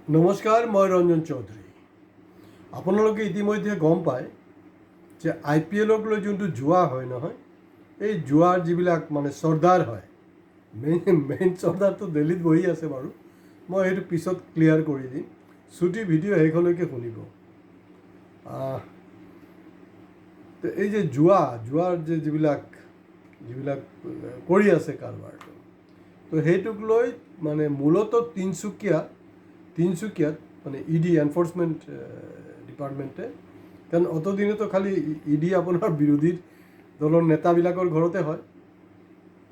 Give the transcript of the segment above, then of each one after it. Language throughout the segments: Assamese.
নমস্কাৰ, মই ৰঞ্জন চৌধুৰী। আপোনালোকে ইতিমধ্যে গম পায় যে IPL-ক লৈ যোনটো জুৱা হয় নহয়, এই জুৱাৰ যিবিলাক মানে চৰ্দাৰ হয়, মেইন চৰ্দাৰটো দিল্লীত বহি আছে বাৰু। মই সেইটো পিছত ক্লিয়াৰ কৰি দিম। ছুটি ভিডিঅ' শেষলৈকে শুনিব। তো এই যে জুৱাৰ যিবিলাক কৰি আছে কাৰবাৰটো, তো সেইটোক লৈ মানে মূলতঃ তিনিচুকীয়াত মানে ED এনফৰ্চমেণ্ট ডিপাৰ্টমেণ্টে, কাৰণ অতদিনেতো খালি ED আপোনাৰ বিৰোধী দলৰ নেতাবিলাকৰ ঘৰতে হয়।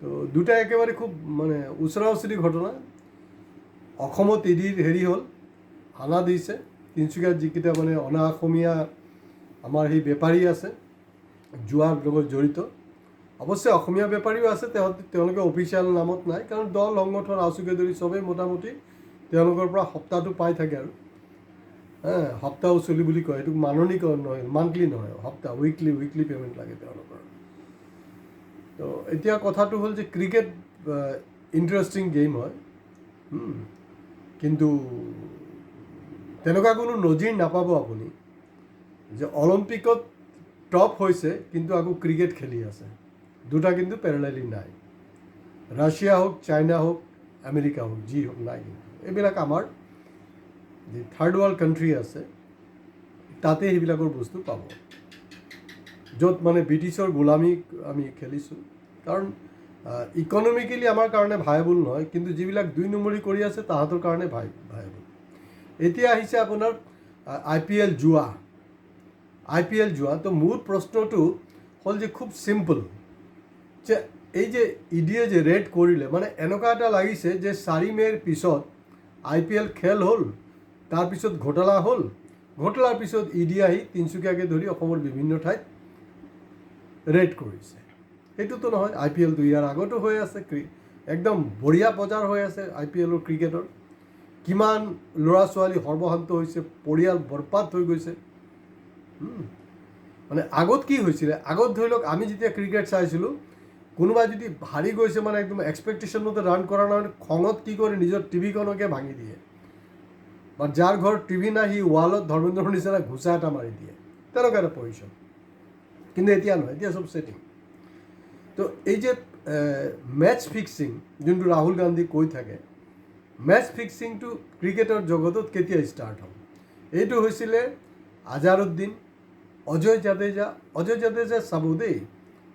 তো দুটা একেবাৰে খুব মানে ওচৰা ওচৰি ঘটনা। অসমত EDৰ হ'ল হানা দিছে তিনিচুকীয়াত যিকেইটা মানে অনা অসমীয়া আমাৰ সেই বেপাৰী আছে জুৱাৰ লগত জড়িত। অৱশ্যে অসমীয়া বেপাৰীও আছে, তেওঁলোকে অফিচিয়েল নামত নাই, কাৰণ দল সংগঠন আঁচুকে ধৰি চবেই মোটামুটি তেওঁলোকৰ পৰা সপ্তাহটো পাই থাকে আৰু সপ্তাহ উচলি বুলি কয়, এইটো মাননিকৰণ নহয়, মান্থলি নহয়, সপ্তাহ উইকলি পে'মেণ্ট লাগে তেওঁলোকৰ। তো এতিয়া কথাটো হ'ল যে ক্ৰিকেট ইণ্টাৰেষ্টিং গেম হয়, কিন্তু তেনেকুৱা কোনো নজিৰ নাপাব আপুনি যে অলিম্পিকত টপ হৈছে কিন্তু আকৌ ক্ৰিকেট খেলি আছে। দুটা কিন্তু পেৰেলালি নাই। ৰাছিয়া হওক, চাইনা হওক, আমেৰিকা হওক, যি হওক, নাই কিন্তু এইবিলাক আমাৰ যি থাৰ্ড ৱৰ্ল্ড কাণ্ট্ৰি আছে তাতে সেইবিলাকৰ বস্তু পাব, য'ত মানে ব্ৰিটিছৰ গোলামী আমি খেলিছোঁ। কাৰণ ইকনমিকেলি আমাৰ কাৰণে ভায়াবল নহয়, কিন্তু যিবিলাক দুই নম্বৰী কৰি আছে তাহাঁতৰ কাৰণে ভায়াবল। এতিয়া আহিছে আপোনাৰ IPL জুৱা। তো মোৰ প্ৰশ্নটো হ'ল যে খুব চিম্পল, যে এই যে EDয়ে যে ৰেড কৰিলে, মানে এনেকুৱা এটা লাগিছে যে 4 মে'ৰ পিছত IPL খেল হ'ল, তাৰপিছত ঘোটালা হ'ল, ঘোটালাৰ পিছত ED আহি তিনিচুকীয়াকে ধৰি অসমৰ বিভিন্ন ঠাইত ৰেড কৰিছে। সেইটোতো নহয়, IPLটো ইয়াৰ আগতো হৈ আছে, একদম বঢ়িয়া বজাৰ হৈ আছে IPLৰ ক্ৰিকেটৰ। কিমান ল'ৰা ছোৱালী সৰ্বশান্ত হৈছে, পৰিয়াল বৰবাদ হৈ গৈছে। মানে আগত কি হৈছিলে, আগত ধৰি লওক আমি যেতিয়া ক্ৰিকেট চাইছিলোঁ, কোনোবাই যদি হাৰি গৈছে মানে একদম এক্সপেক্টেশ্যন মতে ৰান কৰা নহয়, খঙত কি কৰে নিজৰ টিভিখনকে ভাঙি দিয়ে, বা যাৰ ঘৰত টিভি নাই সি ৱালত ধৰ্মেন্দ্ৰৰ নিচিনা ঘুচা এটা মাৰি দিয়ে, তেনেকুৱা এটা পজিশ্যন। কিন্তু এতিয়া নহয়, এতিয়া চব ছেটিং। তো এই যে মেটচ ফিক্সিং যোনটো ৰাহুল গান্ধী কৈ থাকে, মেটচ ফিক্সিংটো ক্ৰিকেটৰ জগতত কেতিয়া ষ্টাৰ্ট হ'ল? এইটো হৈছিলে আজাৰুদ্দিন, অজয় জাদেজা চাব দেই,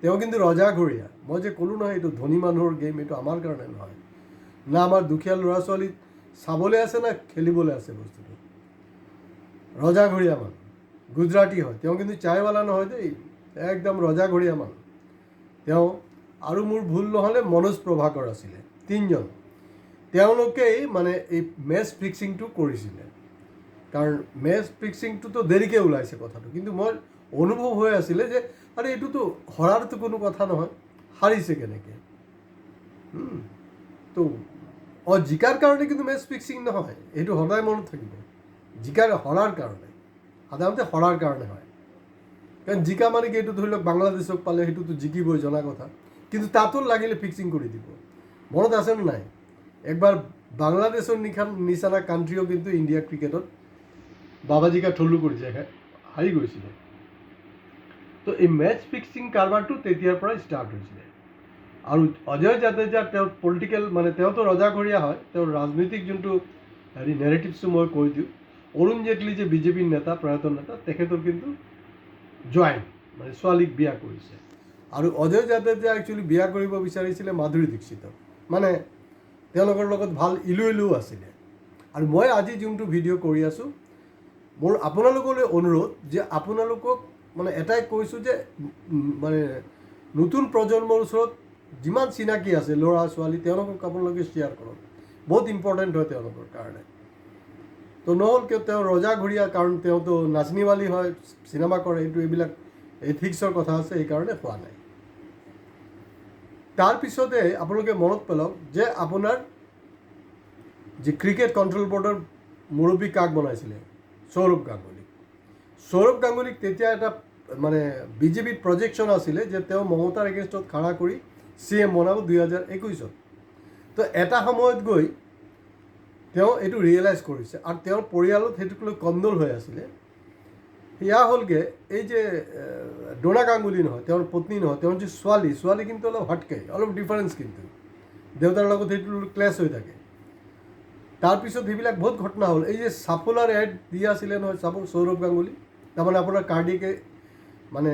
তেওঁ কিন্তু ৰজাঘৰীয়া। মই যে ক'লোঁ নহয় এইটো ধনী মানুহৰ গেম, এইটো আমাৰ কাৰণে নহয়, না আমাৰ দুখীয়া ল'ৰা ছোৱালী চাবলৈ আছে না খেলিবলৈ আছে বস্তুটো। ৰজাঘৰীয়া মানুহ, গুজৰাটী হয় তেওঁ, কিন্তু চায়ৱালা নহয় দেই, একদম ৰজাঘৰীয়া মানুহ তেওঁ। আৰু মোৰ ভুল নহ'লে মনোজ প্ৰভাকৰ আছিলে, তিনিজন। তেওঁলোকেই মানে এই মেচ ফিক্সিংটো কৰিছিলে। কাৰণ মেচ ফিক্সিংটোতো দেৰিকৈ ওলাইছে কথাটো, কিন্তু মই অনুভৱ হৈ আছিলে যে আৰে এইটোতো হৰাৰতো কোনো কথা নহয়, হাৰিছে কেনেকৈ। তো জিকাৰ কাৰণে কিন্তু মেচ ফিক্সিং নহয়, এইটো সদায় মনত থাকিব। হৰাৰ কাৰণে, সাধাৰণতে হৰাৰ কাৰণে হয়। কাৰণ জিকা মানে কি, এইটো ধৰি লওক বাংলাদেশক পালে সেইটোতো জিকিবই জনা কথা, কিন্তু তাতো লাগিলে ফিক্সিং কৰি দিব। মনত আছেনে নাই, একবাৰ বাংলাদেশৰ নিচিনা কাণ্ট্ৰিও কিন্তু ইণ্ডিয়া ক্ৰিকেটত বাবাজিকা ঠুল্লু কৰিছে, হাৰি গৈছিলে। তো এই মেচ ফিক্সিং কাৰবাৰটো তেতিয়াৰ পৰা ষ্টাৰ্ট হৈছিলে। আৰু অজয় জাদেজা তেওঁ পলিটিকেল, মানে তেওঁতো ৰজাঘৰীয়া হয়, তেওঁৰ ৰাজনৈতিক যোনটো নেৰেটিভছটো মই কৈ দিওঁ। অৰুণ জেটলী যে বিজেপিৰ নেতা, প্ৰয়াত নেতা, তেখেতৰ কিন্তু জোৱাইন, মানে ছোৱালীক বিয়া কৰিছে। আৰু অজয় জাদেজা একচুৱেলি বিয়া কৰিব বিচাৰিছিলে মাধুৰী দীক্ষিতক, মানে তেওঁলোকৰ লগত ভাল ইলু আছিলে। আৰু মই আজি যোনটো ভিডিঅ' কৰি আছোঁ, মোৰ আপোনালোকলৈ অনুৰোধ যে আপোনালোকক মানে এটাই কৈছোঁ যে মানে নতুন প্ৰজন্মৰ ওচৰত যিমান চিনাকি আছে ল'ৰা ছোৱালী, তেওঁলোকক আপোনালোকে শ্বেয়াৰ কৰক, বহুত ইম্পৰ্টেণ্ট হয় তেওঁলোকৰ কাৰণে। তো নহ'ল কিয়, তেওঁ ৰজাঘৰীয়া, কাৰণ তেওঁতো নাচনীৱালী হয়, চিনেমা কৰে, এইবিলাক এথিক্সৰ কথা আছে, সেইকাৰণে হোৱা নাই। তাৰপিছতে আপোনালোকে মনত পেলাওক যে আপোনাৰ যি ক্ৰিকেট কণ্ট্ৰল বৰ্ডৰ মুৰব্বী কাক বনাইছিলে? সৌৰভ গাংগুলীক তেতিয়া এটা মানে বিজেপিৰ প্ৰজেকশ্যন আছিলে যে তেওঁ মমতাৰ এগেইনষ্টত খাৰা কৰি CM বনাব 2021। তো এটা সময়ত গৈ তেওঁ এইটো ৰিয়েলাইজ কৰিছে আৰু তেওঁৰ পৰিয়ালত সেইটোক লৈ কন্দল হৈ আছিলে। সেয়া হ'লগৈ এই যে ডোনা গাংগুলী নহয়, তেওঁৰ পত্নী নহয়, তেওঁৰ যে ছোৱালী কিন্তু অলপ হটকে, অলপ ডিফাৰেঞ্চ কিন্তু দেউতাৰ লগত সেইটো ক্লেছ হৈ থাকে। তাৰপিছত সেইবিলাক বহুত ঘটনা হ'ল। এই যে চাফোলাৰ এড দিয়া আছিলে নহয় সৌৰভ গাংগুলী, তাৰমানে আপোনাৰ কাৰ্ডিকে মানে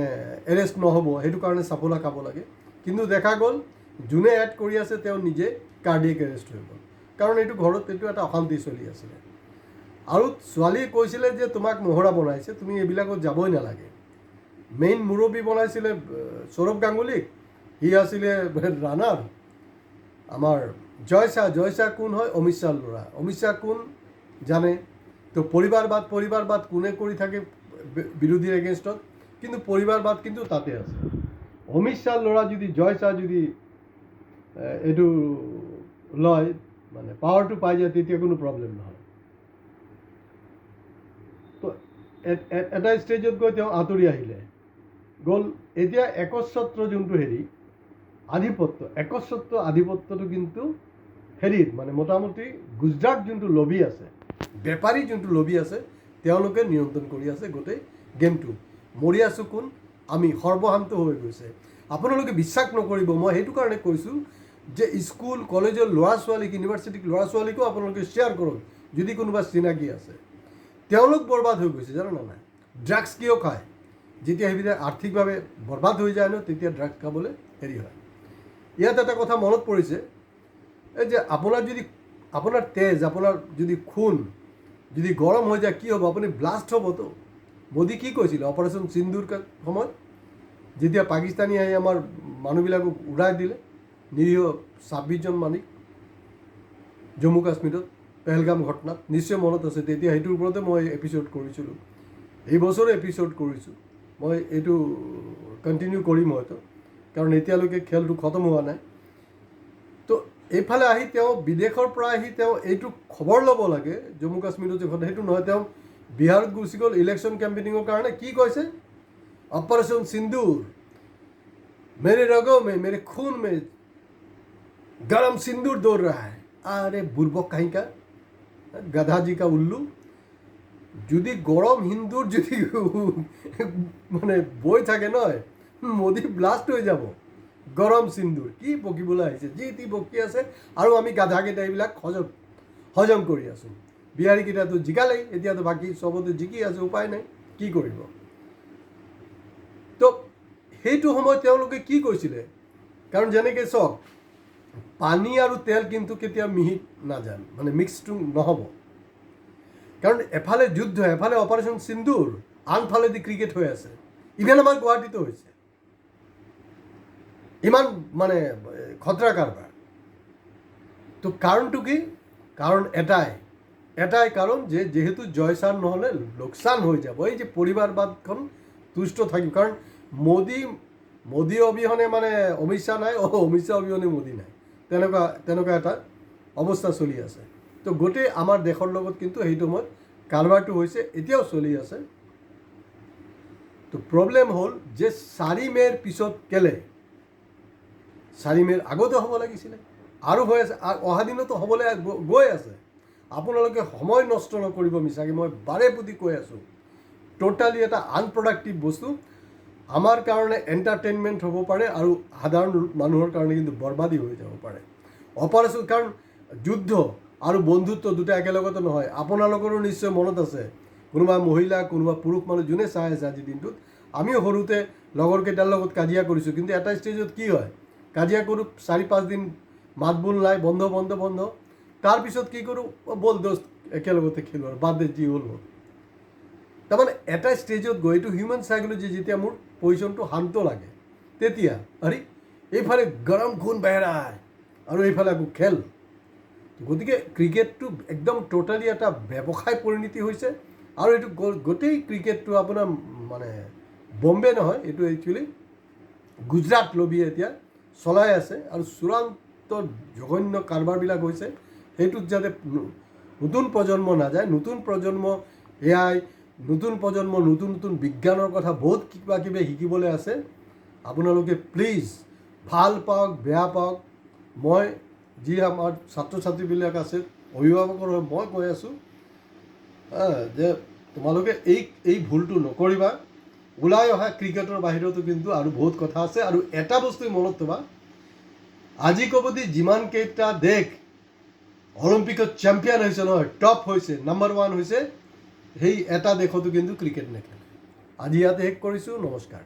এৰেষ্ট নহ'ব সেইটো কাৰণে চাফোলা খাব লাগে, কিন্তু দেখা গ'ল যোনে এড কৰি আছে তেওঁ নিজে কাৰ্ডিয়েক এৰেষ্ট হৈ গ'ল, কাৰণ এইটো ঘৰত এইটো এটা অশান্তি চলি আছিলে। আৰু ছোৱালীয়ে কৈছিলে যে তোমাক মহৰা বনাইছে, তুমি এইবিলাকত যাবই নালাগে। মেইন মুৰব্বী বনাইছিলে সৌৰভ গাংগুলীক, সি আছিলে ৰাণাৰ। আমাৰ জয় শাহ কোন হয়? অমিত শ্বাহৰ ল'ৰা। অমিত শ্বাহ কোন জানে? তো পৰিবাৰবাদ কোনে কৰি থাকে বিৰোধীৰ এগেইনষ্টত, কিন্তু পৰিবাৰবাদ কিন্তু তাতে আছে। অমিত শ্বাহৰ ল'ৰা যদি জয় শাহ যদি এইটো লয় মানে পাৱাৰটো পাই যায়, তেতিয়া কোনো প্ৰব্লেম নহয়। তো এটা ষ্টেজত গৈ তেওঁ আঁতৰি আহিলে গ'ল। এতিয়া একচ্ছত্ৰ যোনটো হেৰি আধিপত্যটো কিন্তু হেৰিত মানে মোটামুটি গুজৰাট যোনটো লবি আছে, বেপাৰী যোনটো লবি আছে, তেওঁলোকে নিয়ন্ত্ৰণ কৰি আছে গোটেই গেমটো। মৰি আছোঁ কোন? আমি। সৰ্বশান্ত হৈ গৈছে। আপোনালোকে বিশ্বাস নকৰিব, মই সেইটো কাৰণে কৈছোঁ যে স্কুল কলেজৰ ল'ৰা ছোৱালীক, ইউনিভাৰ্চিটিৰ ল'ৰা ছোৱালীকো আপোনালোকে শ্বেয়াৰ কৰক যদি কোনোবা চিনাকি আছে। তেওঁলোক বৰবাদ হৈ গৈছে, জানো না নাই? ড্ৰাগছ কিয় খায়? যেতিয়া সেইবিলাক আৰ্থিকভাৱে বৰবাদ হৈ যায় ন, তেতিয়া ড্ৰাগছ খাবলৈ হেৰি হয়। ইয়াত এটা কথা মনত পৰিছে, এই যে আপোনাৰ তেজ, আপোনাৰ যদি খুন যদি গৰম হৈ যায় কি হ'ব? আপুনি ব্লাষ্ট হ'বতো। মোদী কি কৈছিলে অপাৰেশ্যন সিন্দুৰ সময়ত, যেতিয়া পাকিস্তানী আহি আমাৰ মানুহবিলাকক উৰাই দিলে, নিৰীহ 26জন মানিক জম্মু কাশ্মীৰত পেহেলগাম ঘটনাত, নিশ্চয় মনত আছে। তেতিয়া সেইটোৰ ওপৰতে মই এপিছ'ড কৰিছিলোঁ, এই বছৰে এপিছ'ড কৰিছোঁ। মই এইটো কণ্টিনিউ কৰিম হয়তো, কাৰণ এতিয়ালৈকে খেলটো খতম হোৱা নাই। তো এইফালে আহি তেওঁ বিদেশৰ পৰা আহি তেওঁ এইটো খবৰ ল'ব লাগে জম্মু কাশ্মীৰত যে ঘটনা, সেইটো নহয়। তেওঁ বিহাৰত গুচি গ'ল ইলেকশ্যন কেম্পেইনিঙৰ কাৰণে। কি কৈছে? অপাৰেশ্যন সিন্দুৰ, মেৰে ৰগো মে মেৰে খুন মে গৰম সিন্দুৰ দৌৰ ৰহা है। আৰে বুৰ্বক কাহিকা, গাধাজি কা উল্লু। যদি গৰম হিন্দুৰ যদি মানে বই থাকে নয়, মোদী ব্লাষ্ট হৈ যাব। গৰম সিন্দুৰ কি বকিবলৈ আহিছে? যি টি বকি আছে, আৰু আমি গাধাকেইটা এইবিলাক হজম কৰি আছোঁ। বিহাৰীকেইটাতো জিকালেই, এতিয়াতো বাকী চবতে জিকি আছে, উপায় নাই, কি কৰিব? তো সেইটো সময়ত তেওঁলোকে কি কৈছিলে? কাৰণ যেনেকৈ চাওক, পানী আৰু তেল কিন্তু কেতিয়াও মিহি নাযায়, মানে মিক্সটো নহ'ব। কাৰণ এফালে যুদ্ধ, এফালে অপাৰেশ্যন সিন্দুৰ, আনফালেদি ক্ৰিকেট হৈ আছে। ইভেন আমাৰ গুৱাহাটীতো হৈছে। ইমান মানে খতৰা কাৰবাৰ। তো কাৰণটো কি? কাৰণ এটাই কাৰণ যে যেহেতু জয় শাহ নহ'লে লোকচান হৈ যাব। এই যে পৰিবাৰবাদখন তুষ্ট থাকিব, কাৰণ মোদী অবিহনে মানে অমিত শ্বাহ নাই, অমিত শ্বাহ অবিহনে মোদী নাই, তেনেকুৱা এটা অৱস্থা চলি আছে। তো গোটেই আমাৰ দেশৰ লগত কিন্তু সেইটো সময়ত কাৰবাৰটো হৈছে, এতিয়াও চলি আছে। তো প্ৰব্লেম হ'ল যে 4 মে'ৰ পিছত কেলে? 4 মে'ৰ আগতে হ'ব লাগিছিলে, আৰু হৈ আছে, অহা দিনতো হ'বলৈ গৈ আছে। আপোনালোকে সময় নষ্ট নকৰিব মিছাকৈ, মই বাৰে প্ৰতি কৈ আছোঁ। টোটালি এটা আনপ্ৰডাক্টিভ বস্তু। আমাৰ কাৰণে এণ্টাৰটেইনমেণ্ট হ'ব পাৰে, আৰু সাধাৰণ মানুহৰ কাৰণে কিন্তু বৰবাদী হৈ যাব পাৰে। অপাৰেশ্যন, কাৰণ যুদ্ধ আৰু বন্ধুত্ব দুটা একেলগতে নহয়। আপোনালোকৰো নিশ্চয় মনত আছে, কোনোবা মহিলা, কোনোবা পুৰুষ মানুহ যোনে চাই আছে আজিৰ দিনটোত, আমিও সৰুতে লগৰকেইটাৰ লগত কাজিয়া কৰিছোঁ, কিন্তু এটা ষ্টেজত কি হয়? কাজিয়া কৰোঁ, 4-5 দিন মাত বোল নাই, বন্ধ। তাৰপিছত কি কৰোঁ? ব'ল দোস্ত একেলগতে খেলোঁ, আৰু বাদ দে যি হ'ল হ'ল। তাৰমানে এটা ষ্টেজত গৈ, এইটো হিউমেন চাইকলজি, যেতিয়া মোৰ পজিশ্যনটো শান্ত লাগে, তেতিয়া আৰে এইফালে গৰম খুন বেহৰাই, আৰু এইফালে আকৌ খেল। গতিকে ক্ৰিকেটটো একদম টোটালি এটা ব্যৱসায় পৰিণতি হৈছে। আৰু এইটো গোটেই ক্ৰিকেটটো আপোনাৰ মানে বম্বে নহয়, এইটো একচুৱেলি গুজৰাট লবিয়ে এতিয়া চলাই আছে, আৰু চূড়ান্ত জঘন্য কাৰবাৰবিলাক হৈছে। সেইটোত যাতে নতুন প্ৰজন্ম নাযায়, নতুন প্ৰজন্ম এআই, নতুন প্ৰজন্ম নতুন বিজ্ঞানৰ কথা বহুত কিবা শিকিবলৈ আছে। আপোনালোকে প্লিজ ভাল পাওক বেয়া পাওক, মই যি আমাৰ ছাত্ৰ ছাত্ৰীবিলাক আছে অভিভাৱকৰ হৈ মই কৈ আছোঁ যে তোমালোকে এই ভুলটো নকৰিবা। ওলাই অহা ক্ৰিকেটৰ বাহিৰতো কিন্তু আৰু বহুত কথা আছে। আৰু এটা বস্তু মনত থবা, আজি কবদি যিমানকেইটা দেশ অলিম্পিকত চেম্পিয়ন হৈছে নহয়, টপ হৈছে, নাম্বাৰ 1 হৈছে, সেই এটা দেশতো কিন্তু ক্ৰিকেট নেখেলে। আজি ইয়াতে শেষ কৰিছোঁ। নমস্কাৰ।